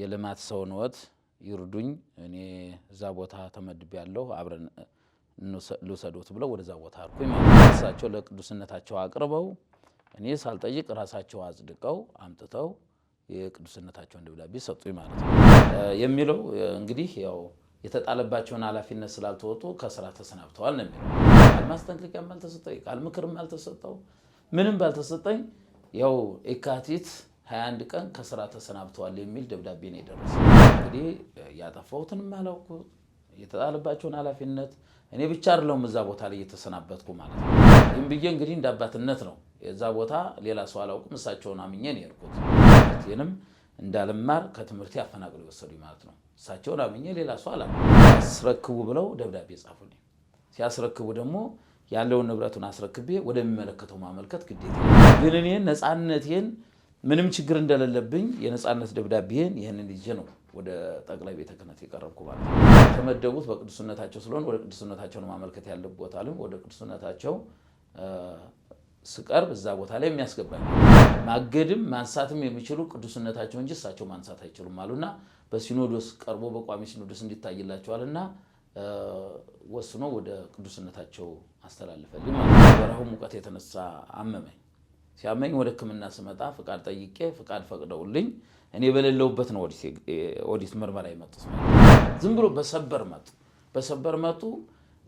የልማት ሰው ነዎት ይርዱኝ እኔ እዛ ቦታ ተመድቤያለሁ አብረን ልውሰዶት ብለው ወደዛ ቦታ አርኩኝ ማለት እሳቸው ለቅዱስነታቸው አቅርበው እኔ ሳልጠይቅ ራሳቸው አጽድቀው አምጥተው የቅዱስነታቸውን ደብዳቤ ሰጡኝ ማለት ነው የሚለው እንግዲህ ያው የተጣለባቸውን ኃላፊነት ስላልተወጡ ከስራ ተሰናብተዋል ነው የሚለው ማስጠንቀቂያም አልተሰጠኝ ቃል ምክርም አልተሰጠው ምንም ባልተሰጠኝ ያው የካቲት 21 ቀን ከስራ ተሰናብተዋል የሚል ደብዳቤ ነው የደረሰው እንግዲህ ያጠፋሁትን ማላውቁት የተጣለባቸውን ኃላፊነት እኔ ብቻ አይደለም እዛ ቦታ ላይ የተሰናበትኩ ማለት ነው ይሄን ብዬ እንግዲህ እንዳባትነት ነው የዛ ቦታ ሌላ ሰው አላውቅም እሳቸውን አምኜ ነው የርኩት የንም እንዳልማር ከትምህርት ያፈናቅሉ ይወሰዱኝ ማለት ነው እሳቸውን አምኜ ሌላ ሰው አስረክቡ ብለው ደብዳቤ ጻፉልኝ ሲያስረክቡ ደግሞ ያለውን ንብረቱን አስረክቤ ወደሚመለከተው ማመልከት ግዴታ ግን እኔ ነፃነቴን ምንም ችግር እንደሌለብኝ የነፃነት ደብዳቤን ይሄንን ልጅ ነው ወደ ጠቅላይ ቤተ ክህነት የቀረብኩ ማለት ነው ተመደቡት በቅዱስነታቸው ስለሆነ ወደ ቅዱስነታቸው ነው ማመልከት ያለበት አለ ወደ ቅዱስነታቸው ስቀርብ እዛ ቦታ ላይ የሚያስገባኝ ማገድም ማንሳትም የሚችሉ ቅዱስነታቸው እንጂ እሳቸው ማንሳት አይችሉም አሉና በሲኖዶስ ቀርቦ በቋሚ ሲኖዶስ እንዲታይላቸዋልና ወስኖ ወደ ቅዱስነታቸው አስተላልፈልኝ ማለት ነው በራሁ ሙቀት የተነሳ አመመኝ ሲያመኝ ወደ ሕክምና ስመጣ ፍቃድ ጠይቄ ፍቃድ ፈቅደውልኝ እኔ በሌለውበት ነው ኦዲት ምርመራ ይመጣስ ዝም ብሎ በሰበር መጡ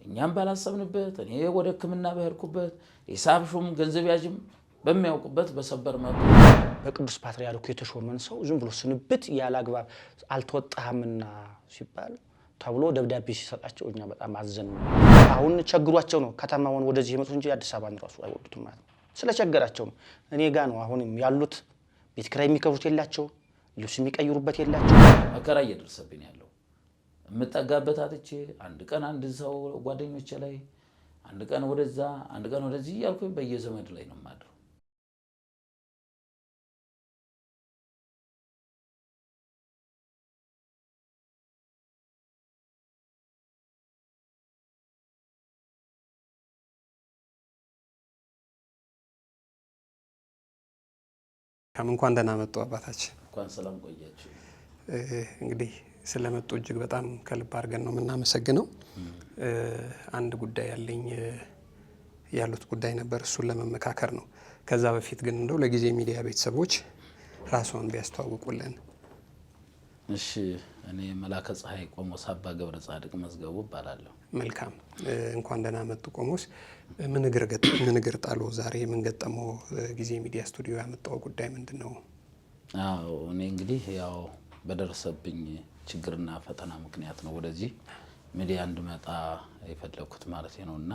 እኛም ባላሰብንበት እኔ ወደ ሕክምና በሄድኩበት ሂሳብ ሹም ገንዘብ ያጅም በሚያውቁበት በሰበር መጡ በቅዱስ ፓትርያርኩ የተሾመን ሰው ዝም ብሎ ስንብት ያላግባብ አልተወጣህምና ሲባል ተብሎ ደብዳቤ ሲሰጣቸው እኛ በጣም አዘን አሁን ቸግሯቸው ነው ከተማውን ወደዚህ የመጡ እንጂ አዲስ አበባን ራሱ አይወዱትም ማለት ስለቸገራቸው ነው እኔ ጋር ነው አሁንም ያሉት ቤት ኪራይ የሚከፍሉት የላቸው ልብስ የሚቀይሩበት የላቸው መከራ እየደረሰብኝ ያለው የምጠጋበት አጥቼ አንድ ቀን አንድ ሰው ጓደኞቼ ላይ አንድ ቀን ወደዛ አንድ ቀን ወደዚህ ያልኩኝ በየዘመድ ላይ ነው ማድረው እንኳን ደህና መጡ አባታችን እንኳን ሰላም ቆያችሁ እንግዲህ ስለመጡ እጅግ በጣም ከልብ አድርገን ነው የምናመሰግነው አንድ ጉዳይ ያሉት ጉዳይ ነበር እሱን ለመመካከር ነው ከዛ በፊት ግን እንደው ለጊዜ ሚዲያ ቤተሰቦች ራስዎን ቢያስተዋውቁልን እሺ እኔ መላከ ፀሐይ ቆሞስ አባ ገብረ ጻድቅ መዝገቡ እባላለሁ መልካም እንኳን ደህና መጡ ቆሞስ ምን እግር ጣሎ ዛሬ ምን ገጠመው ጊዜ ሚዲያ ስቱዲዮ ያመጣው ጉዳይ ምንድነው አዎ እኔ እንግዲህ ያው በደረሰብኝ ችግርና ፈተና ምክንያት ነው ወደዚህ ሚዲያ እንድመጣ የፈለኩት ማለት ነውና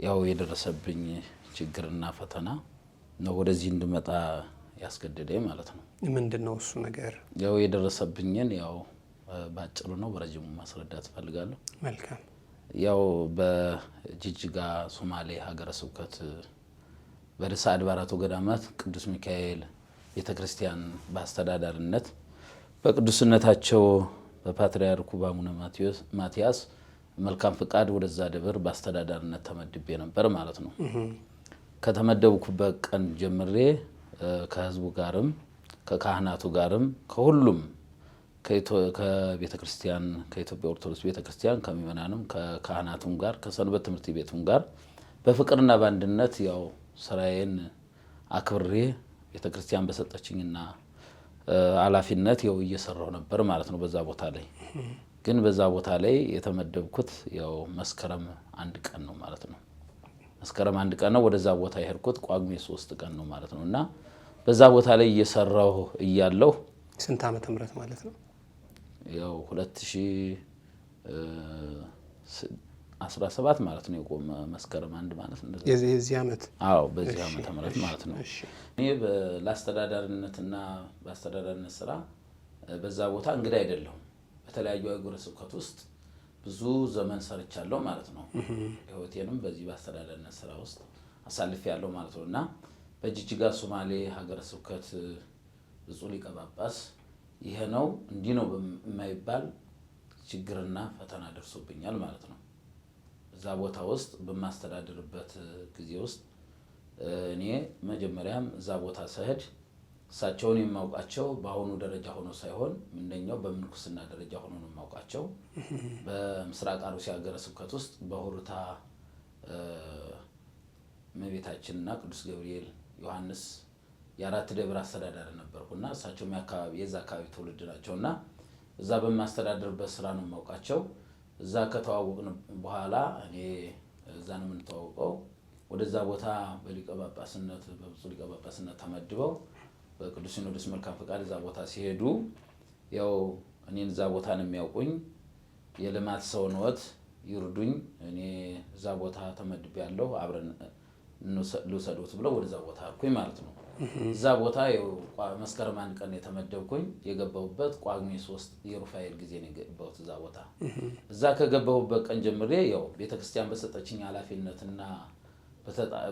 ያው የደረሰብኝ ችግርና ፈተና ነው ወደዚህ እንድመጣ ያስገደደኝ ማለት ነው ምንድነው እሱ ነገር ያው የደረሰብኝን ያው ባጭሩ ነው በረጅሙ ማስረዳት ፈልጋለሁ መልካም ያው በጅጅጋ ሶማሌ ሀገረ ስብከት በርዕሰ አድባራቱ ገዳማት ቅዱስ ሚካኤል ቤተክርስቲያን በአስተዳዳሪነት በቅዱስነታቸው በፓትርያርኩ በአቡነ ማቲያስ መልካም ፍቃድ ወደዛ ደብር በአስተዳዳሪነት ተመድቤ ነበር ማለት ነው ከተመደብኩበት ቀን ጀምሬ ከህዝቡ ጋርም ከካህናቱ ጋርም ከሁሉም ከቤተክርስቲያን ከኢትዮጵያ ኦርቶዶክስ ቤተክርስቲያን ከሚመናንም ከካህናቱም ጋር ከሰንበት ትምህርት ቤቱም ጋር በፍቅርና በአንድነት ያው ስራዬን አክብሬ ቤተክርስቲያን በሰጠችኝና ኃላፊነት ያው እየሰራው ነበር ማለት ነው በዛ ቦታ ላይ ግን በዛ ቦታ ላይ የተመደብኩት ያው መስከረም 1 ቀን ነው ማለት ነው መስከረም 1 ቀን ነው ወደዛ ቦታ የሄድኩት ቋግሜ 3 ቀን ነው ማለት ነውና በዛ ቦታ ላይ እየሰራው እያለሁ ስንት ዓመተ ምህረት ማለት ነው ያው 2017 ማለት ነው የቆመ መስከረም 1 ማለት ነው የዚህ ዓመት አዎ በዚህ ዓመተ ምህረት ማለት ነው እኔ በላስተዳዳሪነትና በአስተዳዳሪነት ስራ በዛ ቦታ እንግዳ አይደለሁም በተለያዩ አገረ ስብከት ውስጥ ብዙ ዘመን ሰርቻለሁ ማለት ነው ህይወቴንም በዚህ በአስተዳዳሪነት ስራ ውስጥ አሳልፌያለሁ ማለት ነውና በጅጅጋ ሶማሌ ሀገረ ስብከት ብፁዕ ሊቀ ጳጳስ ይሄ ነው እንዲህ ነው የማይባል ችግርና ፈተና ደርሶብኛል ማለት ነው እዛ ቦታ ውስጥ በማስተዳደርበት ጊዜ ውስጥ እኔ መጀመሪያም እዛ ቦታ ሰህድ እሳቸውን የማውቃቸው በአሁኑ ደረጃ ሆኖ ሳይሆን ምንኛው በምንኩስና ደረጃ ሆኖ ነው የማውቃቸው። በምስራቅ አርሲ ሀገረ ስብከት ውስጥ በሁርታ እመቤታችንና ቅዱስ ገብርኤል ዮሐንስ የአራት ደብር አስተዳዳሪ ነበርኩና እሳቸውም የዛ አካባቢ ትውልድ ናቸውና እዛ በማስተዳደርበት ስራ ነው የማውቃቸው። እዛ ከተዋወቅን በኋላ እኔ እዛ ነው የምንተዋወቀው። ወደዛ ቦታ በሊቀ ጳጳስነት በብፁዕ ሊቀ ጳጳስነት ተመድበው በቅዱስ ሲኖዶስ መልካም ፈቃድ እዛ ቦታ ሲሄዱ ያው እኔን እዛ ቦታ ነው የሚያውቁኝ። የልማት ሰው ነዎት ይርዱኝ፣ እኔ እዛ ቦታ ተመድቤያለሁ፣ አብረን ልውሰዶት ብለው ወደዛ ቦታ አልኩኝ ማለት ነው። እዛ ቦታ ያው መስከረም 1 ቀን የተመደብኩኝ የገባሁበት ጳጉሜ 3 የሩፋኤል ጊዜ ነው የገባሁት እዛ ቦታ። እዛ ከገባሁበት ቀን ጀምሬ ያው ቤተክርስቲያን በሰጠችኝ ኃላፊነትና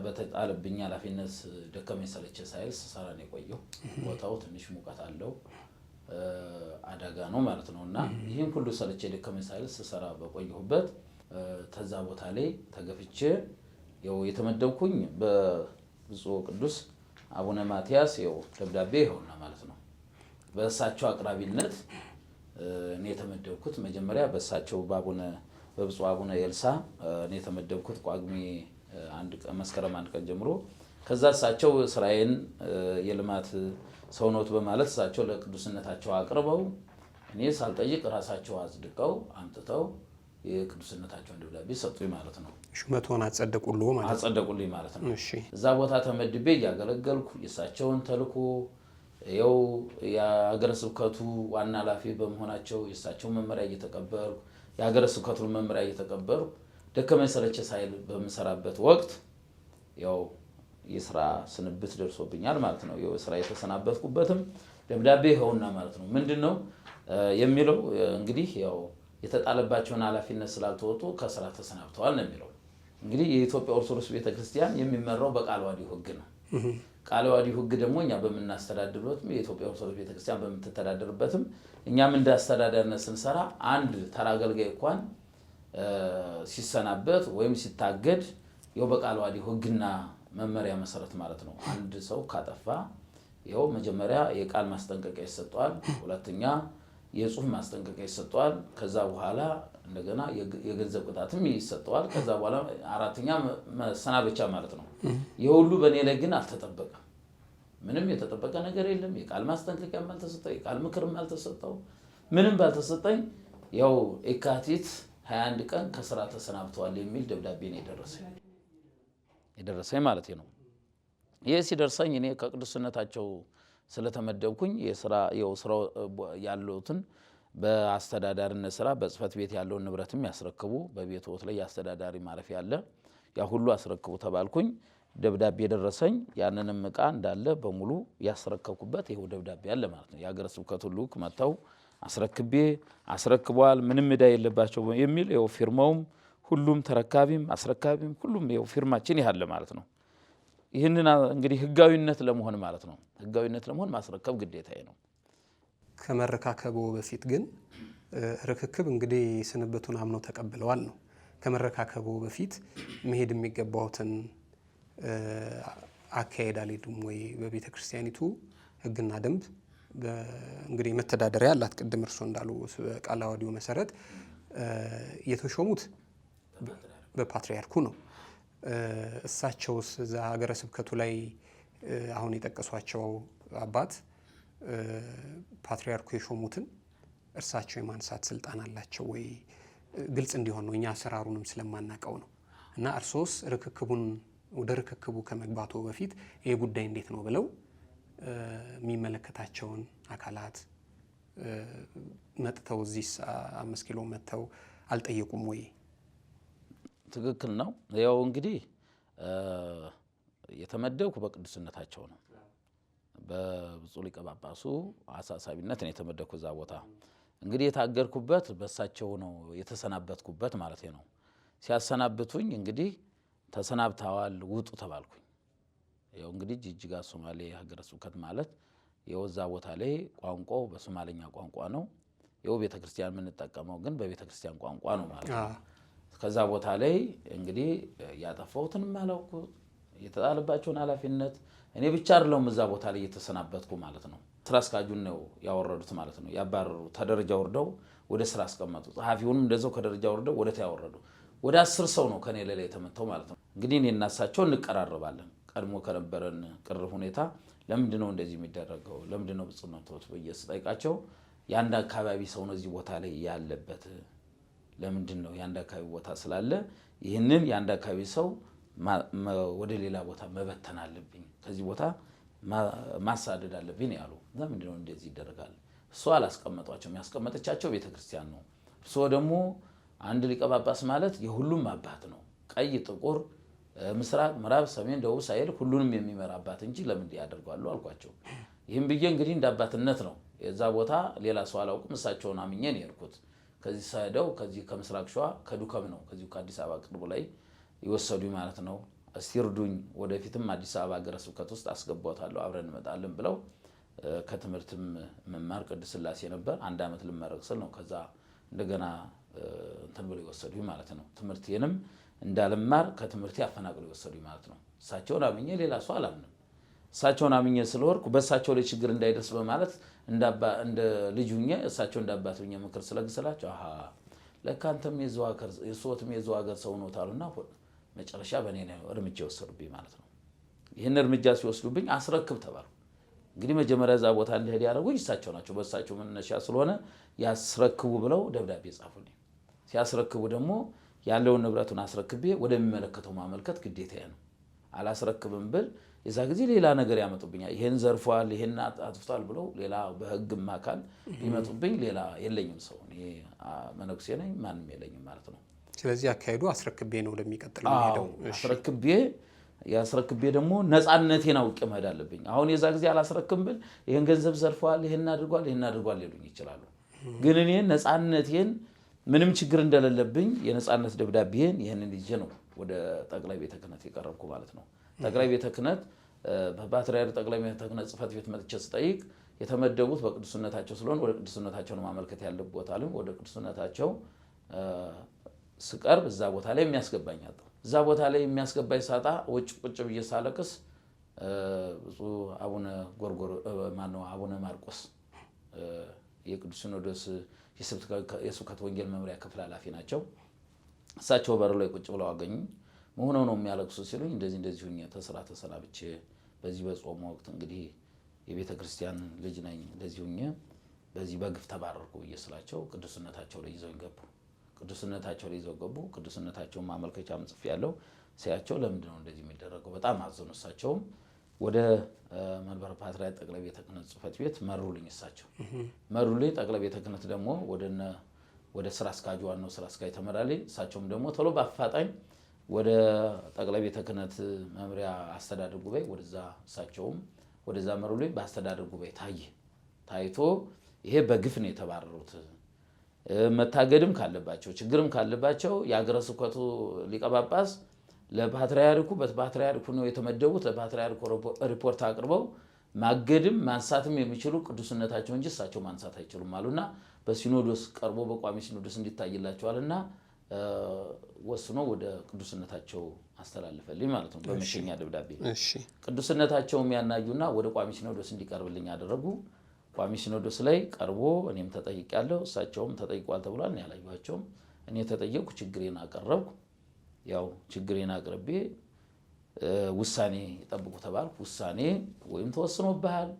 በተጣለብኝ ኃላፊነት ደከመኝ ሰለቸ ሳይል ስሰራ ነው የቆየው። ቦታው ትንሽ ሙቀት አለው፣ አደጋ ነው ማለት ነውና ይሄን ሁሉ ሰለቸ ደከመኝ ሳይል ስሰራ በቆየሁበት ተዛ ቦታ ላይ ተገፍቼ ያው የተመደብኩኝ በብፁዕ ቅዱስ አቡነ ማትያስ ያው ደብዳቤ ይሆንና ማለት ነው። በእሳቸው አቅራቢነት እኔ የተመደብኩት መጀመሪያ በእሳቸው በብፁዕ አቡነ ኤልሳ እኔ የተመደብኩት ጳጉሜ መስከረም 1 ቀን ጀምሮ ከዛ እሳቸው ስራዬን የልማት ሰው ነዎት በማለት እሳቸው ለቅዱስነታቸው አቅርበው እኔ ሳልጠይቅ ራሳቸው አጽድቀው አምጥተው የቅዱስነታቸውን ደብዳቤ ሰጡኝ ማለት ነው። ሹመቱን አጸደቁልኝ ማለት ነው። እሺ እዛ ቦታ ተመድቤ እያገለገልኩ የእሳቸውን ተልእኮ ያው የሀገረ ስብከቱ ዋና ኃላፊ በመሆናቸው የእሳቸውን መመሪያ እየተቀበልኩ የሀገረ ስብከቱን መመሪያ እየተቀበልኩ ደከመኝ ሰለቸ ሳይል በምሰራበት ወቅት ያው የስራ ስንብት ደርሶብኛል ማለት ነው። ያው ስራ የተሰናበትኩበትም ደብዳቤ ይኸውና ማለት ነው። ምንድነው የሚለው እንግዲህ ያው የተጣለባቸውን ኃላፊነት ስላልተወጡ ከስራ ተሰናብተዋል ነው የሚለው። እንግዲህ የኢትዮጵያ ኦርቶዶክስ ቤተክርስቲያን የሚመራው በቃለ ዓዋዲው ሕግ ነው። ቃለ ዓዋዲው ሕግ ደግሞ እኛ በምናስተዳድርበትም የኢትዮጵያ ኦርቶዶክስ ቤተክርስቲያን በምትተዳደርበትም እኛም እንዳስተዳደርነት ስንሰራ አንድ ተራ አገልጋይ እንኳን ሲሰናበት ወይም ሲታገድ ያው በቃለ ዓዋዲው ሕግና መመሪያ መሰረት ማለት ነው። አንድ ሰው ካጠፋ ያው መጀመሪያ የቃል ማስጠንቀቂያ ይሰጠዋል፣ ሁለተኛ የጽሁፍ ማስጠንቀቂያ ይሰጠዋል፣ ከዛ በኋላ እንደገና የገንዘብ ቅጣትም ይሰጠዋል፣ ከዛ በኋላ አራተኛ መሰናበቻ ማለት ነው። የሁሉ በእኔ ላይ ግን አልተጠበቀም። ምንም የተጠበቀ ነገር የለም። የቃል ማስጠንቀቂያም አልተሰጠው፣ የቃል ምክርም አልተሰጠው፣ ምንም ባልተሰጠኝ ያው የካቲት 21 ቀን ከስራ ተሰናብተዋል የሚል ደብዳቤ ነው የደረሰኝ ማለት ነው። ይሄ ሲደርሰኝ እኔ ከቅዱስነታቸው ስለተመደብኩኝ የስራው ያለውትን በአስተዳዳሪነት ስራ በጽህፈት ቤት ያለውን ንብረትም ያስረክቡ፣ በቤቶት ላይ ያስተዳዳሪ ማረፊያ ያለ ያ ሁሉ አስረክቡ ተባልኩኝ። ደብዳቤ ደረሰኝ። ያንንም ዕቃ እንዳለ በሙሉ ያስረከብኩበት ይሄው ደብዳቤ አለ ማለት ነው። የሀገረ ስብከቱ ልኡክ መጥተው አስረክበዋል፣ ምንም ዕዳ የለባቸው የሚል ይኸው ፊርማውም ሁሉም ተረካቢም አስረካቢም ሁሉም ይኸው ፊርማችን ያለ ማለት ነው። ይህንን እንግዲህ ህጋዊነት ለመሆን ማለት ነው ህጋዊነት ለመሆን ማስረከብ ግዴታዬ ነው። ከመረካከቡ በፊት ግን ርክክብ እንግዲህ ስንብቱን አምነው ተቀብለዋል ነው። ከመረካከቡ በፊት መሄድ የሚገባውትን አካሄድ አልሄዱም ወይ? በቤተ ክርስቲያኒቱ ህግና ደንብ እንግዲህ መተዳደሪያ አላት። ቅድም እርሶ እንዳሉ በቃለ ዓዋዲው መሰረት የተሾሙት በፓትርያርኩ ነው። እሳቸውስ እዛ ሀገረ ስብከቱ ላይ አሁን የጠቀሷቸው አባት ፓትርያርኩ የሾሙትን እርሳቸው የማንሳት ስልጣን አላቸው ወይ? ግልጽ እንዲሆን ነው፣ እኛ አሰራሩንም ስለማናቀው ነው። እና እርሶስ ወደ ርክክቡ ከመግባቱ በፊት ይሄ ጉዳይ እንዴት ነው ብለው የሚመለከታቸውን አካላት መጥተው እዚህ 5 ኪሎ መጥተው አልጠየቁም ወይ? ትክክል ነው። ያው እንግዲህ የተመደብኩ በቅዱስነታቸው ነው። በብፁዕ ሊቀ ጳጳሱ አሳሳቢነት ነው የተመደብኩ እዛ ቦታ። እንግዲህ የታገድኩበት በእሳቸው ነው የተሰናበትኩበት ማለት ነው። ሲያሰናብቱኝ እንግዲህ ተሰናብተዋል ውጡ ተባልኩኝ። ያው እንግዲህ ጅጅጋ ሶማሌ ሀገረ ስብከት ማለት የወዛ ቦታ ላይ ቋንቋው በሶማሌኛ ቋንቋ ነው። ያው ቤተክርስቲያን የምንጠቀመው ግን በቤተክርስቲያን ቋንቋ ነው ማለት ነው። ከዛ ቦታ ላይ እንግዲህ ያጠፋሁትንም አላውቁት የተጣለባቸውን ኃላፊነት እኔ ብቻ አይደለም እዛ ቦታ ላይ የተሰናበትኩ ማለት ነው። ስራ አስኪያጁን ነው ያወረዱት ማለት ነው። ያባረሩ ተደረጃ ወርደው ወደ ስራ አስቀመጡ። ጸሐፊውንም እንደዛው ከደረጃ ወርደው ወደ ታ ያወረዱ። ወደ 10 ሰው ነው ከኔ ላይ የተመተው ማለት ነው። እንግዲህ እኔ እና እሳቸው እንቀራረባለን። ቀድሞ ከነበረን ቅርብ ሁኔታ ለምንድን ነው እንደዚህ የሚደረገው? ለምንድን ነው ብጽዕናዎት ብዬ ስጠይቃቸው የአንድ አካባቢ ሰው ነው እዚህ ቦታ ላይ ያለበት። ለምንድን ነው የአንድ አካባቢ ቦታ ስላለ ይህንን የአንድ አካባቢ ሰው ወደ ሌላ ቦታ መበተን አለብኝ፣ ከዚህ ቦታ ማሳደድ አለብኝ ያሉ። ለምንድን ነው እንደዚህ ይደረጋል? እሱ አላስቀመጧቸው፣ ያስቀመጠቻቸው ቤተክርስቲያን ነው። እሱ ደግሞ አንድ ሊቀ ጳጳስ ማለት የሁሉም አባት ነው። ቀይ፣ ጥቁር፣ ምስራቅ፣ ምዕራብ፣ ሰሜን፣ ደቡብ ሳይል ሁሉንም የሚመራ አባት እንጂ ለምን ያደርጋሉ አልኳቸው። ይህም ብዬ እንግዲህ እንደ አባትነት ነው የዛ ቦታ ሌላ ሰው አላውቅም። እሳቸውን አምኜ ነው የሄድኩት። ከዚህ ሳይደው ከዚህ ከምስራቅ ሸዋ ከዱከም ነው ከዚሁ ከአዲስ አበባ ቅርቡ ላይ ይወሰዱኝ ማለት ነው። እስቲ እርዱኝ፣ ወደፊትም አዲስ አበባ ሀገረ ስብከት ውስጥ አስገባታለሁ፣ አብረን እንመጣለን ብለው ከትምህርትም መማር ቅድስት ሥላሴ ነበር 1 ዓመት ልመረቅ ስል ነው ከዛ እንደገና እንትን ብለው ይወሰዱኝ ማለት ነው። ትምህርቴንም እንዳልማር ከትምህርቴ አፈናቅለው ይወሰዱኝ ማለት ነው። እሳቸውን አምኜ ሌላ ሰው አላምንም። እሳቸውን አምኜ ስለወርኩ በእሳቸው ላይ ችግር እንዳይደርስ በማለት እንደ ልጅ ሁኜ እሳቸው እንደ አባት ሁኜ ምክር ስለግስላቸው ለካ አንተም የሶትም የዘዋገር ሰው ነው ታሉና መጨረሻ በእኔ ነው እርምጃ ወሰዱብኝ ማለት ነው። ይህን እርምጃ ሲወስዱብኝ አስረክብ ተባልኩ። እንግዲህ መጀመሪያ እዛ ቦታ እንድሄድ ያደረጉኝ እሳቸው ናቸው። በእሳቸው መነሻ ስለሆነ ያስረክቡ ብለው ደብዳቤ ጻፉልኝ። ሲያስረክቡ ደግሞ ያለውን ንብረቱን አስረክቤ ወደሚመለከተው ማመልከት ግዴታዬ ነው። አላስረክብም ብል የዛ ጊዜ ሌላ ነገር ያመጡብኛል። ይሄን ዘርፏል፣ ይሄን አጥፍቷል ብለው ሌላ በህግም አካል ቢመጡብኝ ሌላ የለኝም ሰው እኔ መነኩሴ ነኝ፣ ማንም የለኝም ማለት ነው። ስለዚህ አካሄዱ አስረክቤ ነው ወደሚቀጥለው ሄደው ያስረክቤ ደግሞ ነፃነቴን አውቄ መሄድ አለብኝ። አሁን የዛ ጊዜ አላስረክም ብል ይሄን ገንዘብ ዘርፏል፣ ይሄን አድርጓል ሊሉኝ ይችላሉ። ግን እኔ ነፃነቴን ምንም ችግር እንደሌለብኝ የነፃነት ደብዳቤን ይሄንን ይዤ ነው ወደ ጠቅላይ ቤተ ክህነት የቀረብኩ ማለት ነው። ጠቅላይ ቤተ ክህነት በፓትርያርክ ጠቅላይ ቤተ ክህነት ጽሕፈት ቤት መጥቼ ስጠይቅ የተመደቡት በቅዱስነታቸው ስለሆነ ወደ ቅዱስነታቸው ነው ማመልከት ያለበት አሉኝ። ወደ ቅዱስነታቸው ስቀርብ እዛ ቦታ ላይ የሚያስገባኝ አጣሁ። እዛ ቦታ ላይ የሚያስገባኝ ሳጣ ውጭ ቁጭ ብዬ ሳለቅስ ብፁዕ አቡነ ማርቆስ የቅዱስ ሲኖዶስ የስብከተ ወንጌል መምሪያ ክፍል ኃላፊ ናቸው። እሳቸው በር ላይ ቁጭ ብለው አገኙኝ። መሆነው ነው የሚያለቅሱ ሲሉኝ እንደዚህ ሁኜ ተስራ ተሰናብቼ በዚህ በጾም ወቅት እንግዲህ የቤተ ክርስቲያን ልጅ ነኝ፣ እንደዚህ ሁኜ በዚህ በግፍ ተባረርኩ ብዬ ስላቸው ቅዱስነታቸው ላይ ይዘው ገቡ። ቅዱስነታቸውን ማመልከቻም ጽፌያለሁ። ሲያቸው ለምንድን ነው እንደዚህ የሚደረገው? በጣም አዘኑ። እሳቸውም ወደ መንበረ ፓትርያርክ ጠቅላይ ቤተ ክህነት ጽሕፈት ቤት መሩልኝ። እሳቸው መሩልኝ። ጠቅላይ ቤተ ክህነት ደግሞ ወደ ስራ አስኪያጁ ዋናው ስራ አስኪያጅ ተመራልኝ። እሳቸውም ደግሞ ቶሎ በአፋጣኝ ወደ ጠቅላይ ቤተ ክህነት መምሪያ አስተዳደር ጉባኤ እሳቸውም ወደዛ መሩልኝ። በአስተዳደር ጉባኤ ታይቶ ይሄ በግፍ ነው የተባረሩት፣ መታገድም ካለባቸው ችግርም ካለባቸው የሀገረ ስብከቱ ሊቀ ጳጳስ በፓትርያርኩ ነው የተመደቡት። ለፓትርያርኩ ሪፖርት አቅርበው ማገድም ማንሳትም የሚችሉ ቅዱስነታቸው እንጂ እሳቸው ማንሳት አይችሉም አሉና በሲኖዶስ ቀርቦ በቋሚ ሲኖዶስ እንዲታይላቸዋልና ወስኖ ወደ ቅዱስነታቸው አስተላልፈልኝ ማለት ነው በመሸኛ ደብዳቤ። ቅዱስነታቸውም ያናዩና ወደ ቋሚ ሲኖዶስ እንዲቀርብልኝ አደረጉ። ቋሚ ሲኖዶስ ላይ ቀርቦ እኔም ተጠይቄያለሁ፣ እሳቸውም ተጠይቋል ተብሏል። እኔ ያላየኋቸውም። እኔ ተጠየቅኩ፣ ችግሬን አቀረብኩ። ያው ችግሬን አቅርቤ ውሳኔ ይጠብቁ ተባልኩ። ውሳኔ ወይም ተወስኖብሃል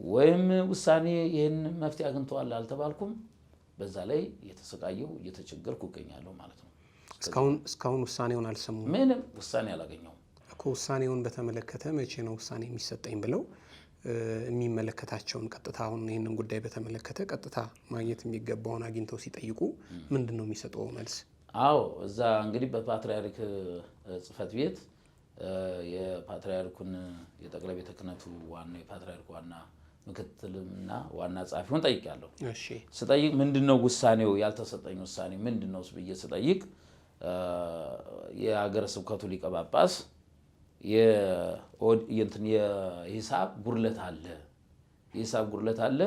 ወይም ውሳኔ ይህን መፍትሄ አግኝተዋል አልተባልኩም። በዛ ላይ እየተሰቃየሁ እየተቸገርኩ እገኛለሁ ማለት ነው። እስካሁን ውሳኔውን አልሰሙም? ምንም ውሳኔ አላገኘሁም እኮ። ውሳኔውን በተመለከተ መቼ ነው ውሳኔ የሚሰጠኝ ብለው የሚመለከታቸውን ቀጥታ አሁን ይህንን ጉዳይ በተመለከተ ቀጥታ ማግኘት የሚገባውን አግኝተው ሲጠይቁ ምንድን ነው የሚሰጠው መልስ? አዎ እዛ እንግዲህ በፓትርያርክ ጽሕፈት ቤት የፓትርያርኩን የጠቅላይ ቤተ ክህነቱ ዋናው የፓትርያርኩ ዋና ምክትልና ዋና ጸሐፊውን ጠይቄያለሁ። ስጠይቅ ምንድነው ውሳኔው ያልተሰጠኝ ውሳኔ ምንድነው ብዬ ስጠይቅ የሀገረ ስብከቱ ሊቀ ጳጳስ የሂሳብ ጉድለት አለ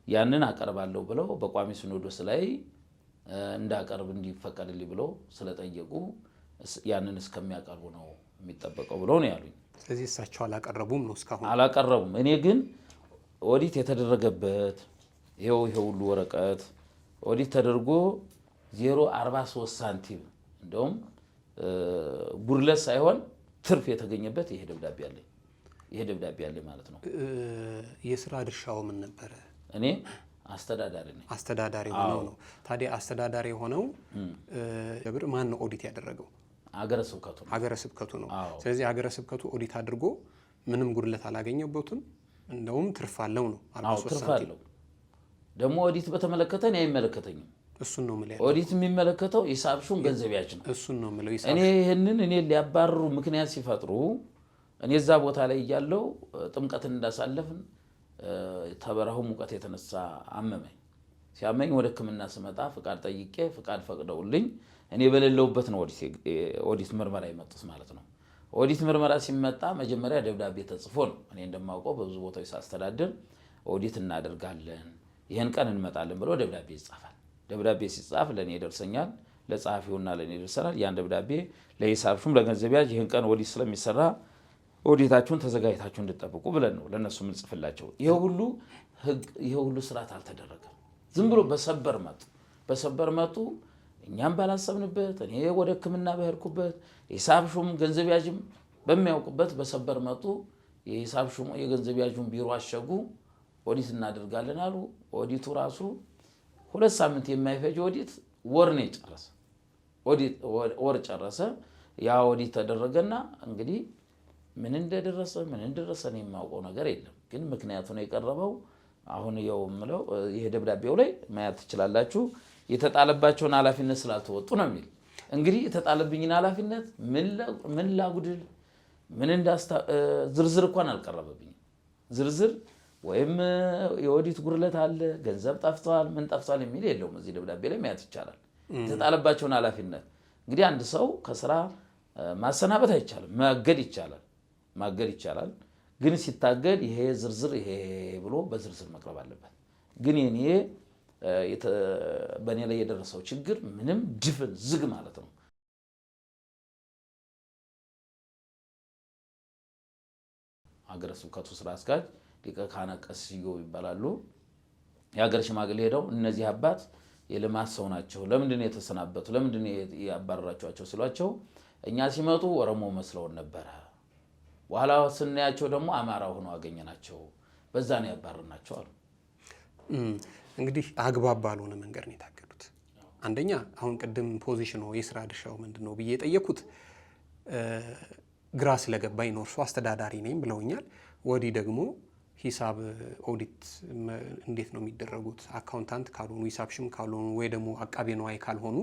ያንን አቀርባለሁ ብለው በቋሚ ሲኖዶስ ላይ እንዳቀርብ እንዲፈቀድልኝ ብለው ስለጠየቁ ያንን እስከሚያቀርቡ ነው የሚጠበቀው ብለው ነው ያሉኝ። ስለዚህ እሳቸው አላቀረቡም ነው እስካሁን? አላቀረቡም። እኔ ግን ኦዲት የተደረገበት ይሄው ሁሉ ወረቀት ኦዲት ተደርጎ 0.43 ሳንቲም እንደውም ጉድለት ሳይሆን ትርፍ የተገኘበት ይሄ ደብዳቤ አለኝ ማለት ነው። የስራ ድርሻው ምን ነበረ? እኔ አስተዳዳሪ ነኝ። አስተዳዳሪ ሆነው ነው። ታዲያ አስተዳዳሪ ሆነው ደብር ማን ነው ኦዲት ያደረገው? ሀገረ ስብከቱ ነው። ስለዚህ ሀገረ ስብከቱ ኦዲት አድርጎ ምንም ጉድለት አላገኘበትም፣ እንደውም ትርፍ አለው ነው። 43 ሳንቲም ደግሞ ኦዲት በተመለከተ እኔ አይመለከተኝም። እሱን ነው የምልህ። ኦዲት የሚመለከተው ሂሳብ ሹም ገንዘቢያች ነው። እሱን ነው የምለው። እኔ ሊያባርሩ ምክንያት ሲፈጥሩ እኔ እዛ ቦታ ላይ እያለሁ ጥምቀትን እንዳሳለፍን ተበረሃው ሙቀት የተነሳ አመመኝ። ሲያመኝ ወደ ሕክምና ስመጣ ፍቃድ ጠይቄ ፍቃድ ፈቅደውልኝ እኔ በሌለውበት ነው ኦዲት ምርመራ የመጡት ማለት ነው። ኦዲት ምርመራ ሲመጣ መጀመሪያ ደብዳቤ ተጽፎ ነው። እኔ እንደማውቀው በብዙ ቦታዎች ሳስተዳድር ኦዲት እናደርጋለን ይሄን ቀን እንመጣለን ብሎ ደብዳቤ ይጻፋል። ደብዳቤ ሲጻፍ ለኔ ይደርሰኛል፣ ለጸሐፊውና ለኔ ይደርሰናል። ያን ደብዳቤ ለሂሳብ ሹም ለገንዘብ ያዥ ይሄን ቀን ኦዲት ስለሚሰራ ኦዲታችሁን ተዘጋጅታችሁ እንድትጠብቁ ብለን ነው ለነሱ ምንጽፍላቸው። ይሄ ሁሉ ስርዓት አልተደረገም። ዝም ብሎ በሰበር መጡ። እኛም ባላሰብንበት እኔ ወደ ሕክምና በሄድኩበት ሂሳብ ሹም ገንዘብ ያዥም በሚያውቁበት በሰበር መጡ። የሂሳብ ሹም የገንዘብ ያዡን ቢሮ አሸጉ። ኦዲት እናደርጋለን አሉ። ኦዲቱ ራሱ 2 ሳምንት የማይፈጅ ኦዲት ወር ጨረሰ። ያ ኦዲት ተደረገና እንግዲህ ምን እንደደረሰ እኔ የማውቀው ነገር የለም። ግን ምክንያቱ ነው የቀረበው። አሁን ያው የምለው ይሄ ደብዳቤው ላይ ማየት ትችላላችሁ። የተጣለባቸውን ኃላፊነት ስላልተወጡ ነው የሚል። እንግዲህ የተጣለብኝን ኃላፊነት ምን ላጉድል ዝርዝር እንኳን አልቀረበብኝም። ዝርዝር ወይም የኦዲት ጉድለት አለ፣ ገንዘብ ጠፍቷል፣ ምን ጠፍቷል የሚል የለውም። እዚህ ደብዳቤ ላይ ማየት ይቻላል የተጣለባቸውን ኃላፊነት። እንግዲህ አንድ ሰው ከስራ ማሰናበት አይቻልም፣ ማገድ ይቻላል። ግን ሲታገድ ይሄ ዝርዝር ይሄ ብሎ በዝርዝር መቅረብ አለበት። ግን በእኔ ላይ የደረሰው ችግር ምንም ድፍን ዝግ ማለት ነው። ሀገረ ስብከቱ ስራ አስኪያጅ ሊቀ ካህናት ቀሲስ ኢዮብ ይባላሉ። የሀገር ሽማግሌ ሄደው እነዚህ አባት የልማት ሰው ናቸው፣ ለምንድን ነው የተሰናበቱ፣ ለምንድን ነው ያባረራቸዋቸው ሲሏቸው እኛ ሲመጡ ኦሮሞ መስለውን ነበረ፣ በኋላ ስናያቸው ደግሞ አማራ ሆነው አገኘናቸው፣ በዛ ነው ያባረርናቸው አሉ። እንግዲህ አግባብ ባልሆነ መንገድ ነው የታገዱት። አንደኛ አሁን ቅድም ፖዚሽኑ የስራ ድርሻው ምንድን ነው ብዬ የጠየኩት ግራ ስለገባኝ ነው። እርሱ አስተዳዳሪ ነኝ ብለውኛል። ወዲህ ደግሞ ሂሳብ ኦዲት እንዴት ነው የሚደረጉት? አካውንታንት ካልሆኑ ሂሳብ ሽም ካልሆኑ ወይ ደግሞ አቃቤ ነዋይ ካልሆኑ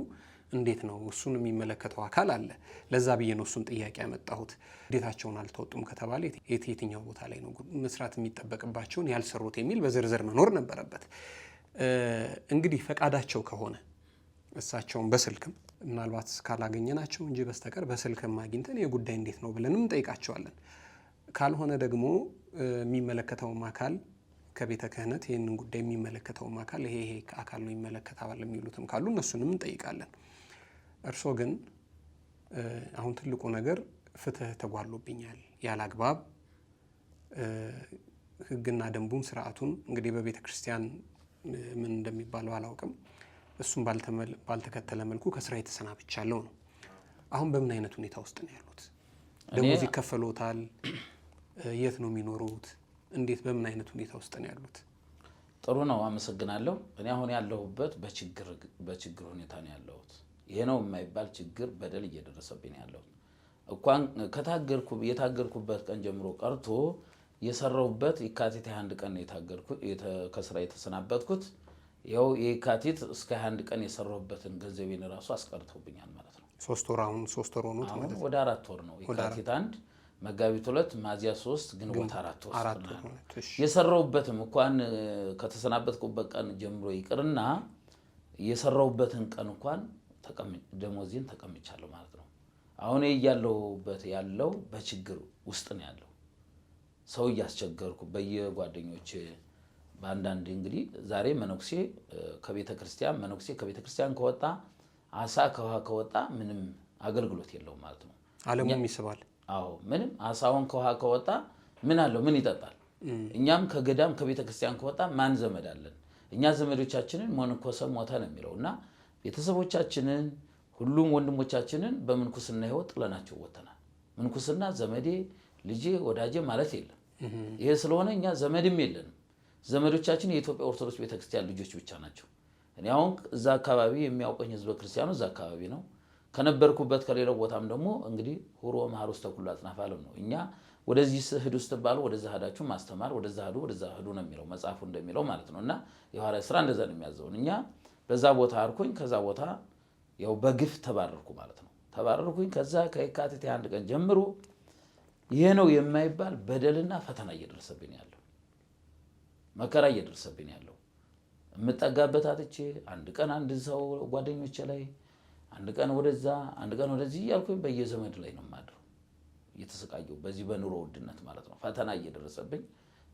እንዴት ነው? እሱን የሚመለከተው አካል አለ። ለዛ ብዬ ነው እሱን ጥያቄ ያመጣሁት። ግዴታቸውን አልተወጡም ከተባለ የትኛው ቦታ ላይ ነው መስራት የሚጠበቅባቸውን ያልሰሩት የሚል በዝርዝር መኖር ነበረበት። እንግዲህ ፈቃዳቸው ከሆነ እሳቸውን በስልክም ምናልባት ካላገኘናቸው እንጂ በስተቀር በስልክም አግኝተን የጉዳይ እንዴት ነው ብለንም እንጠይቃቸዋለን። ካልሆነ ደግሞ የሚመለከተውም አካል ከቤተ ክህነት ይህንን ጉዳይ የሚመለከተውም አካል ይሄ አካል ነው ይመለከታል የሚሉትም ካሉ እነሱንም እንጠይቃለን። እርሶ ግን አሁን ትልቁ ነገር ፍትህ ተጓሎብኛል፣ ያለ አግባብ ሕግና ደንቡን ስርዓቱን እንግዲህ በቤተ ክርስቲያን ምን እንደሚባለው አላውቅም፣ እሱም ባልተከተለ መልኩ ከስራ የተሰናብቻለሁ ነው። አሁን በምን አይነት ሁኔታ ውስጥ ነው ያሉት? ደሞዝ ይከፈሎታል? የት ነው የሚኖሩት? እንዴት በምን አይነት ሁኔታ ውስጥ ነው ያሉት? ጥሩ ነው፣ አመሰግናለሁ። እኔ አሁን ያለሁበት በችግር ሁኔታ ነው ያለሁት። ይሄ ነው የማይባል ችግር በደል እየደረሰብኝ ያለሁት። እንኳን የታገድኩበት ቀን ጀምሮ ቀርቶ የሰራሁበት የካቲት 21 ቀን ከስራ የተሰናበትኩት ያው የካቲት እስከ 21 ቀን የሰራሁበትን ገንዘቤን ራሱ አስቀርቶብኛል ማለት ነው። 3 ወር ሆኖት ማለት ነው። ወደ 4 ወር ነው። የካቲት 1 መጋቢት 2 ሚያዝያ 3 ግንቦት 4 ወር የሰራሁበትም እንኳን ከተሰናበትኩበት ቀን ጀምሮ ይቅርና የሰራሁበትን ቀን እንኳን ደሞዜን ተቀምቻለሁ ማለት ነው። አሁን እያለሁበት ያለው በችግር ውስጥ ነው ያለው። ሰው እያስቸገርኩ በየጓደኞቼ በአንዳንድ እንግዲህ ዛሬ መነኩሴ ከቤተ ክርስቲያን ከወጣ አሳ ከውሃ ከወጣ ምንም አገልግሎት የለውም ማለት ነው። ዓለሙም ይስባል። አዎ ምንም አሳውን ከውሃ ከወጣ ምን አለው ምን ይጠጣል? እኛም ከገዳም ከቤተ ክርስቲያን ከወጣ ማን ዘመድ አለን? እኛ ዘመዶቻችንን ሞንኮሰ ሞተ ነው የሚለውና ቤተሰቦቻችንን ሁሉም ወንድሞቻችንን በምንኩስና ህይወት ጥለናቸው ወተናል። ምንኩስና ዘመዴ ልጄ ወዳጄ ማለት የለም። ይሄ ስለሆነ እኛ ዘመድም የለንም። ዘመዶቻችን የኢትዮጵያ ኦርቶዶክስ ቤተክርስቲያን ልጆች ብቻ ናቸው። እኔ አሁን እዛ አካባቢ የሚያውቀኝ ህዝበ ክርስቲያኑ እዛ አካባቢ ነው። ከነበርኩበት ከሌላው ቦታም ደግሞ እንግዲህ ሁሮ ማር ውስጥ ተኩላ አጽናፈ ዓለም ነው። እኛ ወደዚህ ሂዱ ስትባሉ ወደዛ ሄዳችሁ ማስተማር ወደዛ ሂዱ ነው የሚለው መጽሐፉ እንደሚለው ማለት ነውና የሐዋርያት ሥራ እንደዛ ነው የሚያዘውን። እኛ በዛ ቦታ አርኩኝ ከዛ ቦታ ያው በግፍ ተባረርኩ ማለት ነው። ተባረርኩኝ ከዛ ከየካቲት 1 ቀን ጀምሮ ይሄ ነው የማይባል በደልና ፈተና እየደረሰብኝ ያለው መከራ እየደረሰብኝ ያለው እምጠጋበት አጥቼ አንድ ቀን አንድ ሰው ጓደኞቼ ላይ አንድ ቀን ወደዛ አንድ ቀን ወደዚህ እያልኩኝ በየዘመድ ላይ ነው የማድረው እየተሰቃየው በዚህ በኑሮ ውድነት ማለት ነው። ፈተና እየደረሰብኝ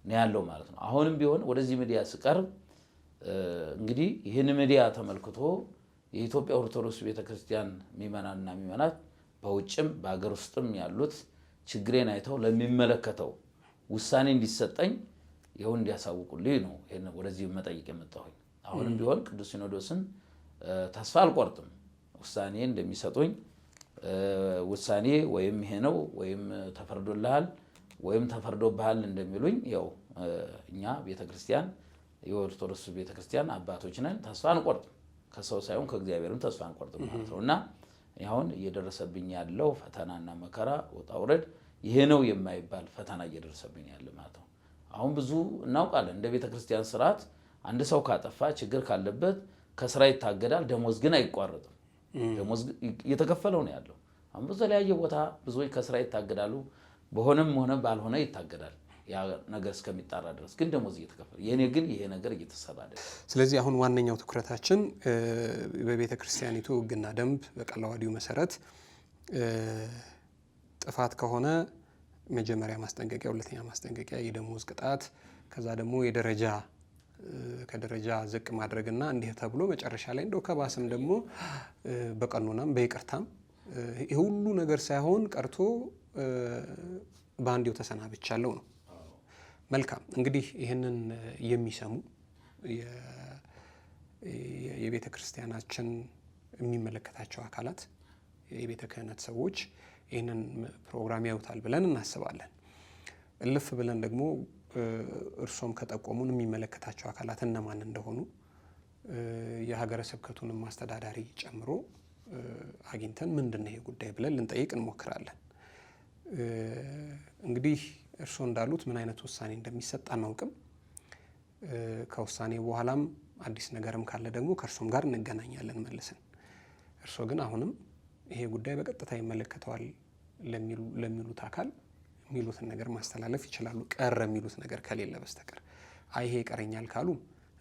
ነው ያለው ማለት ነው። አሁንም ቢሆን ወደዚህ ሚዲያ ስቀርብ እንግዲህ ይህን ሚዲያ ተመልክቶ የኢትዮጵያ ኦርቶዶክስ ቤተክርስቲያን ሚመናንና ሚመናት በውጭም በአገር ውስጥም ያሉት ችግሬን አይተው ለሚመለከተው ውሳኔ እንዲሰጠኝ ይሁን እንዲያሳውቁልኝ ነው ይሄን ወደዚህ መጠይቅ የመጣሁኝ። አሁንም ቢሆን ቅዱስ ሲኖዶስን ተስፋ አልቆርጥም። ውሳኔ እንደሚሰጡኝ ውሳኔ ወይም ይሄ ነው ወይም ተፈርዶልሃል ወይም ተፈርዶብሃል እንደሚሉኝ ያው እኛ ቤተክርስቲያን የኦርቶዶክስ ቤተክርስቲያን አባቶች ነን። ተስፋ አንቆርጥም። ከሰው ሳይሆን ከእግዚአብሔርም ተስፋ አንቆርጥም ማለት ነውና አሁን እየደረሰብኝ ያለው ፈተናና መከራ ወጣውረድ ይሄ ነው የማይባል ፈተና እየደረሰብኝ ያለ ማለት ነው። አሁን ብዙ እናውቃለን እንደ ቤተክርስቲያን ስርዓት አንድ ሰው ካጠፋ ችግር ካለበት ከስራ ይታገዳል፣ ደሞዝ ግን አይቋረጥም። ደሞዝ እየተከፈለው ነው ያለው። አሁን በተለያየ ቦታ ብዙዎች ከስራ ይታገዳሉ፣ በሆነም ሆነ ባልሆነ ይታገዳል ያ ነገር እስከሚጣራ ድረስ ግን ደሞዝ እየተከፈለ የኔ ግን ይሄ ነገር እየተሰራ አይደለም። ስለዚህ አሁን ዋነኛው ትኩረታችን በቤተክርስቲያኒቱ ሕግና ደንብ በቃለ ዓዋዲው መሰረት ጥፋት ከሆነ መጀመሪያ ማስጠንቀቂያ፣ ሁለተኛ ማስጠንቀቂያ፣ የደሞዝ ቅጣት፣ ከዛ ደግሞ የደረጃ ከደረጃ ዝቅ ማድረግና እንዲህ ተብሎ መጨረሻ ላይ እንደው ከባስም ደግሞ በቀኖናም በይቅርታም ይሄ ሁሉ ነገር ሳይሆን ቀርቶ በአንዴው ተሰናብቻለሁ ነው። መልካም እንግዲህ ይህንን የሚሰሙ የቤተ ክርስቲያናችን የሚመለከታቸው አካላት የቤተ ክህነት ሰዎች ይህንን ፕሮግራም ያዩታል ብለን እናስባለን። እልፍ ብለን ደግሞ እርሶም ከጠቆሙን የሚመለከታቸው አካላት እነማን እንደሆኑ የሀገረ ስብከቱንም አስተዳዳሪ ጨምሮ አግኝተን ምንድነው ይሄ ጉዳይ ብለን ልንጠይቅ እንሞክራለን። እንግዲህ እርሶ እንዳሉት ምን አይነት ውሳኔ እንደሚሰጥ አናውቅም። ከውሳኔ በኋላም አዲስ ነገርም ካለ ደግሞ ከእርሶም ጋር እንገናኛለን መልሰን። እርሶ ግን አሁንም ይሄ ጉዳይ በቀጥታ ይመለከተዋል ለሚሉት አካል የሚሉትን ነገር ማስተላለፍ ይችላሉ፣ ቀረ የሚሉት ነገር ከሌለ በስተቀር። አይ ይሄ ይቀረኛል ካሉ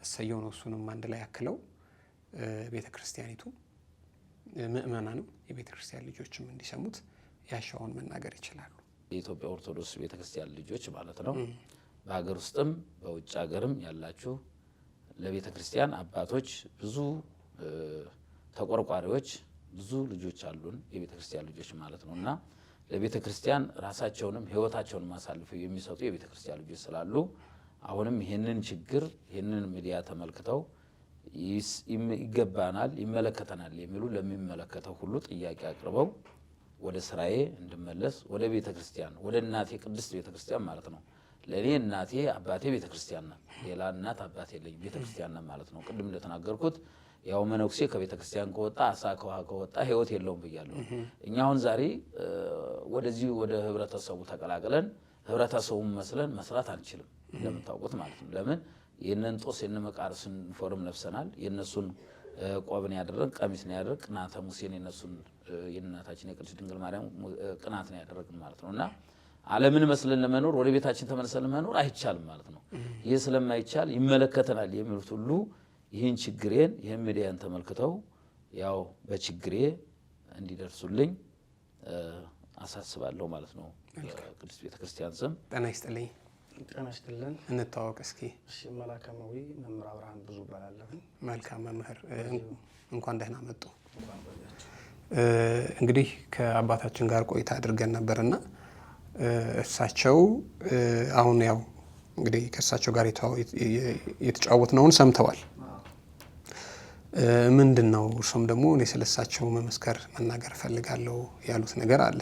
እሰየው ነው። እሱንም አንድ ላይ ያክለው ቤተክርስቲያኒቱ ምእመናንም የቤተክርስቲያን ልጆችም እንዲሰሙት ያሻውን መናገር ይችላሉ። የኢትዮጵያ ኦርቶዶክስ ቤተክርስቲያን ልጆች ማለት ነው። በሀገር ውስጥም በውጭ ሀገርም ያላችሁ ለቤተክርስቲያን አባቶች ብዙ ተቆርቋሪዎች ብዙ ልጆች አሉን፣ የቤተክርስቲያን ልጆች ማለት ነውና ለቤተክርስቲያን ራሳቸውንም ህይወታቸውን ማሳልፈው የሚሰጡ የቤተክርስቲያን ልጆች ስላሉ አሁንም ይሄንን ችግር ይሄንን ሚዲያ ተመልክተው ይገባናል ይመለከተናል የሚሉ ለሚመለከተው ሁሉ ጥያቄ አቅርበው ወደ ስራዬ እንድመለስ ወደ ቤተክርስቲያን ወደ እናቴ ቅድስት ቤተክርስቲያን ማለት ነው። ለኔ እናቴ አባቴ ቤተክርስቲያን ነው። ሌላ እናት አባቴ የለኝም፣ ቤተክርስቲያን ነው ማለት ነው። ቅድም እንደተናገርኩት ያው መነኩሴ ከቤተክርስቲያን ከወጣ አሳ ከውሃ ከወጣ ህይወት የለውም ብያለሁ። እኛ አሁን ዛሬ ወደዚህ ወደ ህብረተሰቡ ተቀላቅለን ህብረተሰቡን መስለን መስራት አንችልም እንደምታውቁት ማለት ነው። ለምን የነን ጦስ የነመቃርስን ፎርም ለብሰናል። የነሱን ቆብን ያደረግ ቀሚስ ነው ያደረግ ቅናተ ሙሴን የነሱን የእናታችን የቅድስት ድንግል ማርያም ቅናት ነው ያደረግን ማለት ነውና ዓለምን መስለን ለመኖር ወደ ቤታችን ተመልሰን ለመኖር አይቻልም ማለት ነው። ይህ ስለማይቻል ይመለከተናል የሚሉት ሁሉ ይህን ችግሬን ይህን ሚዲያን ተመልክተው ያው በችግሬ እንዲደርሱልኝ አሳስባለሁ ማለት ነው። ቅድስት ቤተክርስቲያን ስም ጤና ይስጥልኝ። ጤና ይስጥልን። እንታወቅ እስኪ። እሺ፣ መላከማዊ መምህር አብርሃም ብዙ ባላለሁ። መልካም መምህር፣ እንኳን ደህና መጡ። እንግዲህ ከአባታችን ጋር ቆይታ አድርገን ነበርና እሳቸው አሁን ያው እንግዲህ ከእሳቸው ጋር የተጫወትነውን ሰምተዋል። ምንድን ነው እርሱም ደግሞ እኔ ስለሳቸው መመስከር መናገር እፈልጋለሁ ያሉት ነገር አለ?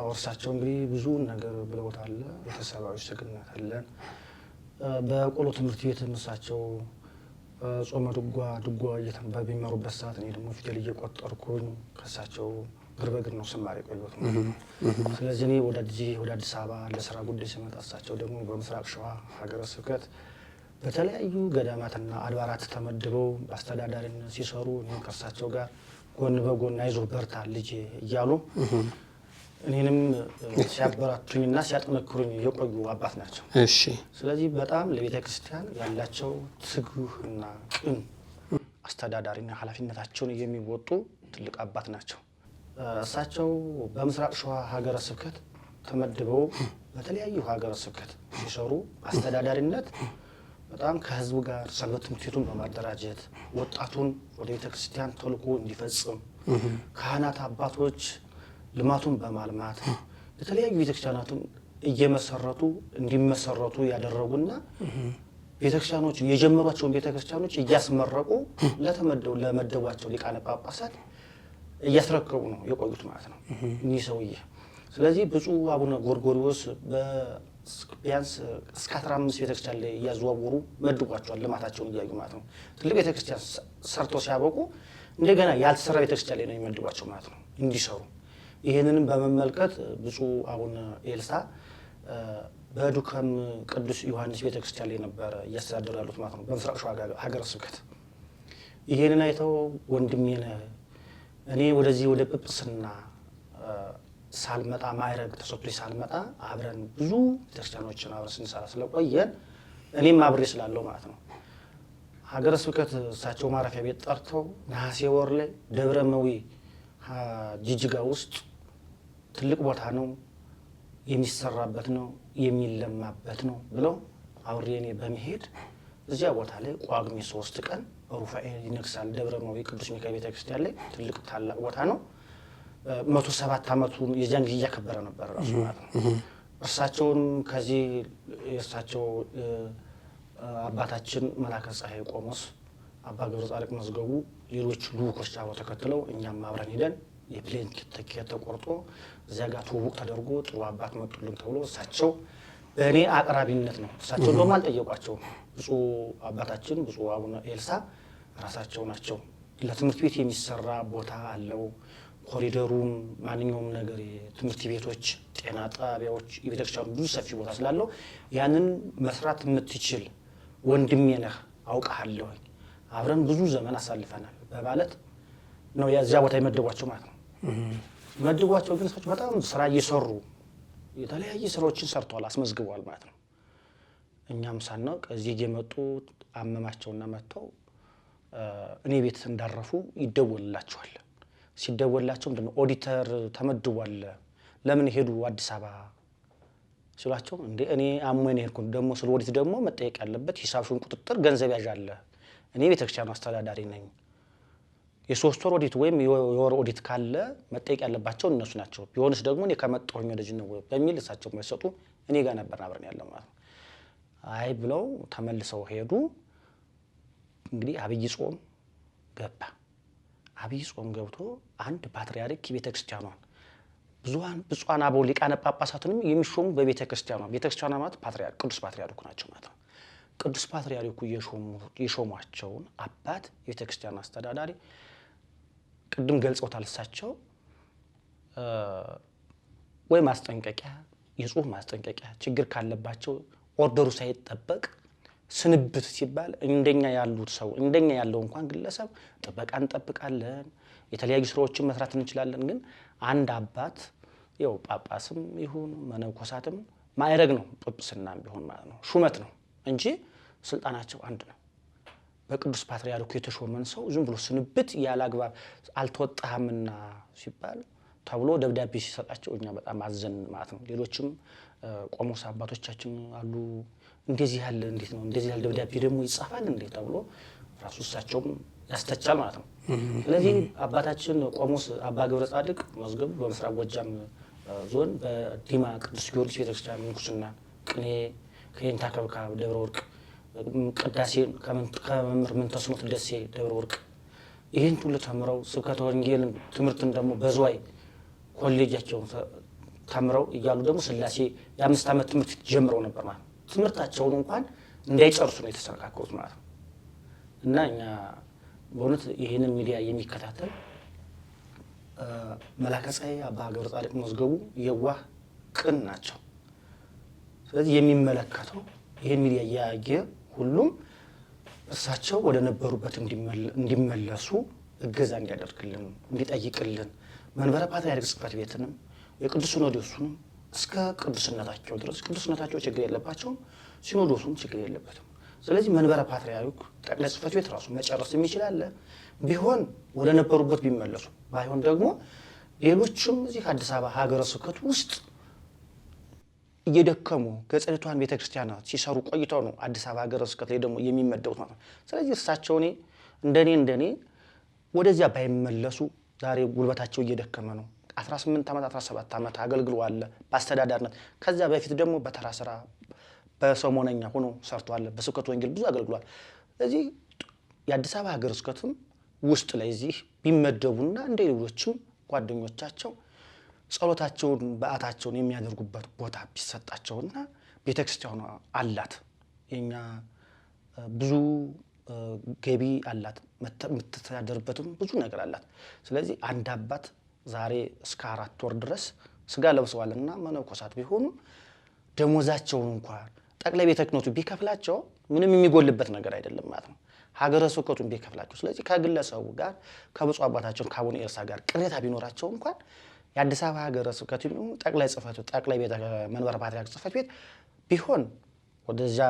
እርሳቸው እንግዲህ ብዙ ነገር ብለውታል። ቤተሰባዊ ስግነት አለን። በቆሎ ትምህርት ቤት እሳቸው ጾመ ድጓ በሚመሩበት ሰዓት እኔ ደግሞ ፊደል እየቆጠርኩኝ ከእሳቸው እግር በእግር ነው ስማር የቆየሁት። ስለዚህ እኔ ወደ አዲስ አበባ ለስራ ጉዳይ ስመጣ እሳቸው ደግሞ በምስራቅ ሸዋ ሀገረ ስብከት በተለያዩ ገዳማትና አድባራት ተመድበው በአስተዳዳሪነት ሲሰሩ እኔም ከእርሳቸው ጋር ጎን በጎን አይዞህ በርታ ልጄ እያሉ እኔንም ሲያበራቱኝና ሲያጠነክሩኝ የቆዩ አባት ናቸው። እሺ። ስለዚህ በጣም ለቤተ ክርስቲያን ያላቸው ትጉህና ቅን አስተዳዳሪና ኃላፊነታቸውን የሚወጡ ትልቅ አባት ናቸው። እሳቸው በምስራቅ ሸዋ ሀገረ ስብከት ተመድበው በተለያዩ ሀገረ ስብከት ሲሰሩ አስተዳዳሪነት በጣም ከህዝቡ ጋር ሰንበት ትምህርት ቤቱን በማደራጀት ወጣቱን ወደ ቤተ ክርስቲያን ተልእኮ እንዲፈጽም ካህናት አባቶች ልማቱን በማልማት የተለያዩ ቤተክርስቲያናቱን እየመሰረቱ እንዲመሰረቱ ያደረጉና ቤተክርስቲያኖች የጀመሯቸውን ቤተክርስቲያኖች እያስመረቁ ለመደቧቸው ሊቃነ ጳጳሳት እያስረከቡ ነው የቆዩት ማለት ነው እኚህ ሰውዬ። ስለዚህ ብፁዕ አቡነ ጎርጎርዮስ ቢያንስ እስከ 15 ቤተክርስቲያን ላይ እያዘዋወሩ መድቧቸዋል ልማታቸውን እያዩ ማለት ነው። ትልቅ ቤተክርስቲያን ሰርተው ሲያበቁ እንደገና ያልተሰራ ቤተክርስቲያን ላይ ነው የሚመድቧቸው ማለት ነው እንዲሰሩ። ይህንንም በመመልከት ብፁዕ አቡነ ኤልሳ በዱከም ቅዱስ ዮሐንስ ቤተክርስቲያን ላይ ነበረ እያስተዳደሩ ያሉት ማለት ነው በምስራቅ ሸዋ ሀገረ ስብከት። ይህንን አይተው ወንድሜ ነህ እኔ ወደዚህ ወደ ጵጵስና ሳልመጣ ማዕረግ ተሰጥቶኝ ሳልመጣ አብረን ብዙ ቤተክርስቲያኖችን አብረን ስንሰራ ስለቆየን እኔም አብሬ ስላለው ማለት ነው ሀገረ ስብከት እሳቸው ማረፊያ ቤት ጠርተው ነሐሴ ወር ላይ ደብረ መዊ ጅጅጋ ውስጥ ትልቅ ቦታ ነው የሚሰራበት ነው የሚለማበት ነው ብለው አብሬ እኔ በመሄድ እዚያ ቦታ ላይ ጳጉሜ 3 ቀን ሩፋኤል ይነግሳል ደብረ መዊ ቅዱስ ሚካኤል ቤተክርስቲያን ላይ ትልቅ ታላቅ ቦታ ነው። 107 ዓመቱን የዚያን ጊዜ እያከበረ ነበር ራሱ ማለት ነው። እርሳቸውን ከዚህ የእርሳቸው አባታችን መላከ ፀሐይ ቆሞስ አባ ገብረ ጻድቅ መዝገቡ ሌሎች ልኡኮች አብረው ተከትለው እኛም አብረን ሄደን የፕሌን ትኬት ተቆርጦ እዚያ ጋር ትውውቅ ተደርጎ ጥሩ አባት መጡልን ተብሎ እሳቸው በእኔ አቅራቢነት ነው። እሳቸው እንደውም አልጠየቋቸውም። ብፁዕ አባታችን ብፁዕ አቡነ ኤልሳ ራሳቸው ናቸው ለትምህርት ቤት የሚሰራ ቦታ አለው ኮሪደሩም ማንኛውም ነገር የትምህርት ቤቶች፣ ጤና ጣቢያዎች፣ የቤተክርስቲያኑ ብዙ ሰፊ ቦታ ስላለው ያንን መስራት የምትችል ወንድሜ ነህ አውቃለሁ አብረን ብዙ ዘመን አሳልፈናል በማለት ነው ያዚያ ቦታ የመደቧቸው ማለት ነው። መደቧቸው ግን ሰዎች በጣም ስራ እየሰሩ የተለያየ ስራዎችን ሰርተዋል አስመዝግበዋል ማለት ነው። እኛም ሳናውቅ እዚህ እየመጡ አመማቸውና መጥተው እኔ ቤት እንዳረፉ ይደወልላቸዋል። ሲደወልላቸው ምንድነው ኦዲተር ተመድቧል ለምን ሄዱ አዲስ አበባ ሲሏቸው እንዴ እኔ አሞኝ ሄድኩ ደግሞ ስለ ኦዲት ደግሞ መጠየቅ ያለበት ሂሳብሽን ቁጥጥር ገንዘብ ያዣለ እኔ ቤተክርስቲያኑ አስተዳዳሪ ነኝ የሶስት ወር ኦዲት ወይም የወር ኦዲት ካለ መጠየቅ ያለባቸው እነሱ ናቸው ቢሆንስ ደግሞ እኔ ከመጣሁኝ ወደዚህ ነው በሚል እሳቸው ማይሰጡ እኔ ጋር ነበር አብረን ያለው ማለት ነው። አይ ብለው ተመልሰው ሄዱ። እንግዲህ አብይ ጾም ገባ። አብይ ጾም ገብቶ አንድ ፓትርያርክ ቤተክርስቲያኗን ብዙሃን አበው ሊቃነ ጳጳሳትንም የሚሾሙ በቤተክርስቲያኗ ቤተክርስቲያኗ ማለት ፓትርያርክ ቅዱስ ፓትርያርኩ ናቸው ማለት ነው። ቅዱስ ፓትርያርኩ የሾሟቸውን አባት የቤተክርስቲያኗ አስተዳዳሪ ቅድም ገልጸውታል። እሳቸው ወይ ማስጠንቀቂያ የጽሁፍ ማስጠንቀቂያ ችግር ካለባቸው ኦርደሩ ሳይጠበቅ ስንብት ሲባል እንደኛ ያሉት ሰው እንደኛ ያለው እንኳን ግለሰብ ጥበቃ እንጠብቃለን የተለያዩ ስራዎችን መስራት እንችላለን። ግን አንድ አባት ያው ጳጳስም ይሁን መነኮሳትም ማዕረግ ነው ጵጵስናም ቢሆን ማለት ነው ሹመት ነው እንጂ ስልጣናቸው አንድ ነው። በቅዱስ ፓትርያርኩ የተሾመን ሰው ዝም ብሎ ስንብት ያላግባብ አልተወጣህምና ሲባል ተብሎ ደብዳቤ ሲሰጣቸው እኛ በጣም አዘን ማለት ነው። ሌሎችም ቆሞስ አባቶቻችን አሉ እንደዚህ ያለ እንዴት ነው እንደዚህ ያለ ደብዳቤ ደግሞ ይጻፋል እንዴ ተብሎ ራሱ እሳቸውም ያስተቻል ማለት ነው። ስለዚህ አባታችን ቆሞስ አባ ገብረ ጻድቅ መዝገቡ በምስራቅ ጎጃም ዞን በዲማ ቅዱስ ጊዮርጊስ ቤተክርስቲያን ምንኩስና ቅኔ ከየንታ ከብካብ ደብረ ወርቅ ቅዳሴ ከመምህር ምንተስኖት ደሴ ደብረ ወርቅ ይህን ሁሉ ተምረው ስብከተ ወንጌልን ትምህርትን ደግሞ በዝዋይ ኮሌጃቸውን ተምረው እያሉ ደግሞ ስላሴ የ5 ዓመት ትምህርት ጀምረው ነበር ማለት ነው። ትምህርታቸውን እንኳን እንዳይጨርሱ ነው የተሰነካከሉት ማለት ነው። እና እኛ በእውነት ይህንን ሚዲያ የሚከታተል መላከ ፀሐይ አባ ገብረ ጻድቅ መዝገቡ የዋህ ቅን ናቸው። ስለዚህ የሚመለከተው ይህን ሚዲያ እያየ ሁሉም እሳቸው ወደ ነበሩበት እንዲመለሱ እገዛ እንዲያደርግልን እንዲጠይቅልን መንበረ ፓትርያርክ ጽሕፈት ቤትንም የቅዱስ ሲኖዶሱንም እስከ ቅዱስነታቸው ድረስ ቅዱስነታቸው ችግር የለባቸውም፣ ሲኖዶሱም ችግር የለበትም። ስለዚህ መንበረ ፓትርያርክ ጠቅላይ ጽሕፈት ቤት ራሱ መጨረስ የሚችላል ቢሆን ወደ ነበሩበት ቢመለሱ፣ ባይሆን ደግሞ ሌሎችም እዚህ አዲስ አበባ ሀገረ ስብከት ውስጥ እየደከሙ ገጸሪቷን ቤተክርስቲያናት ሲሰሩ ቆይተው ነው አዲስ አበባ ሀገረ ስብከት ላይ ደግሞ የሚመደቡት ማለት ነው። ስለዚህ እርሳቸው እንደኔ ወደዚያ ባይመለሱ ዛሬ ጉልበታቸው እየደከመ ነው። 18 ዓመት 17 ዓመት አገልግለዋል በአስተዳዳሪነት። ከዚያ በፊት ደግሞ በተራ ስራ በሰሞነኛ ሆኖ ሰርተዋል። በስብከት ወንጌል ብዙ አገልግሏል። ስለዚህ የአዲስ አበባ ሀገረ ስብከትም ውስጥ ላይ እዚህ ቢመደቡና እንደ ሌሎችም ጓደኞቻቸው ጸሎታቸውን በዓታቸውን የሚያደርጉበት ቦታ ቢሰጣቸውና ቤተክርስቲያኗ አላት፣ የኛ ብዙ ገቢ አላት፣ የምትተዳደርበትም ብዙ ነገር አላት። ስለዚህ አንድ አባት ዛሬ እስከ 4 ወር ድረስ ስጋ ለብሰዋልና መነኮሳት ቢሆኑ ደሞዛቸውን እንኳን ጠቅላይ ቤተ ክህነቱ ቢከፍላቸው ምንም የሚጎልበት ነገር አይደለም ማለት ነው። ሀገረ ስብከቱን ቢከፍላቸው። ስለዚህ ከግለሰቡ ጋር ከብፁዕ አባታችን ከአቡነ ኤልሳ ጋር ቅሬታ ቢኖራቸው እንኳን የአዲስ አበባ ሀገረ ስብከቱ ጠቅላይ ጽሕፈት ቤት ጠቅላይ ቤተ መንበረ ፓትርያርክ ጽሕፈት ቤት ቢሆን ወደዚያ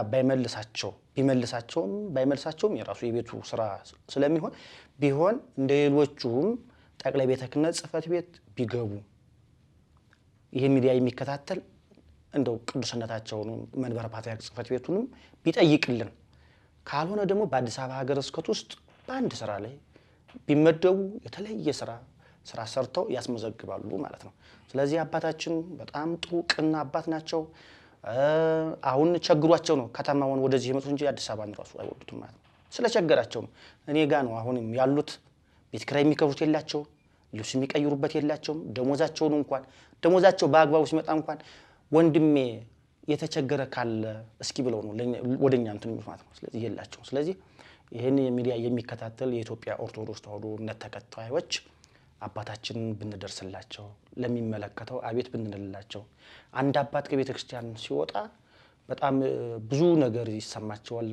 ባይመልሳቸውም የራሱ የቤቱ ስራ ስለሚሆን ቢሆን እንደ ሌሎቹም ጠቅላይ ቤተ ክህነት ጽሕፈት ቤት ቢገቡ ይሄ ሚዲያ የሚከታተል እንደው ቅዱስነታቸውን መንበረ ፓትርያርክ ጽሕፈት ቤቱንም ቢጠይቅልን፣ ካልሆነ ደግሞ በአዲስ አበባ ሀገረ ስብከት ውስጥ በአንድ ስራ ላይ ቢመደቡ የተለየ ስራ ሰርተው ያስመዘግባሉ ማለት ነው። ስለዚህ አባታችን በጣም ጥሩ ቅን አባት ናቸው። አሁን ቸግሯቸው ነው ከተማውን ወደዚህ የመጡት እንጂ አዲስ አበባን ራሱ አይወዱትም ማለት ነው። ስለቸገራቸው ነው። እኔ ጋ ነው አሁንም ያሉት። ቤት ኪራይ የሚከፍሉት የላቸው፣ ልብስ የሚቀይሩበት የላቸውም። ደሞዛቸው በአግባቡ ሲመጣ እንኳን ወንድሜ የተቸገረ ካለ እስኪ ብለው ነው ወደኛ እንትን ማለት ነው። ስለዚህ የላቸው። ስለዚህ ይህን ሚዲያ የሚከታተል የኢትዮጵያ ኦርቶዶክስ ተዋሕዶ እምነት ተከታዮች አባታችንን ብንደርስላቸው፣ ለሚመለከተው አቤት ብንልላቸው። አንድ አባት ከቤተ ክርስቲያን ሲወጣ በጣም ብዙ ነገር ይሰማቸዋል።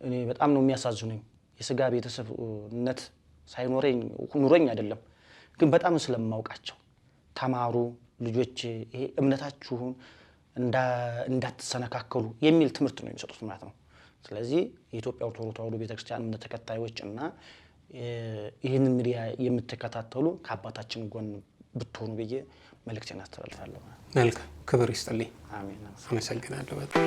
እኔ በጣም ነው የሚያሳዝኑኝ። የስጋ ቤተሰብነት ኑሮኝ አይደለም፣ ግን በጣም ስለማውቃቸው ተማሩ ልጆች፣ ይሄ እምነታችሁን እንዳትሰነካከሉ የሚል ትምህርት ነው የሚሰጡት ማለት ነው። ስለዚህ የኢትዮጵያ ኦርቶዶክስ ተዋሕዶ ቤተክርስቲያን እምነት ተከታዮች እና ይህንን ሚዲያ የምትከታተሉ ከአባታችን ጎን ብትሆኑ ብዬ መልእክቴን አስተላልፋለሁ። መልካም፣ ክብር ይስጥልኝ። አሜን። አመሰግናለሁ በጣም።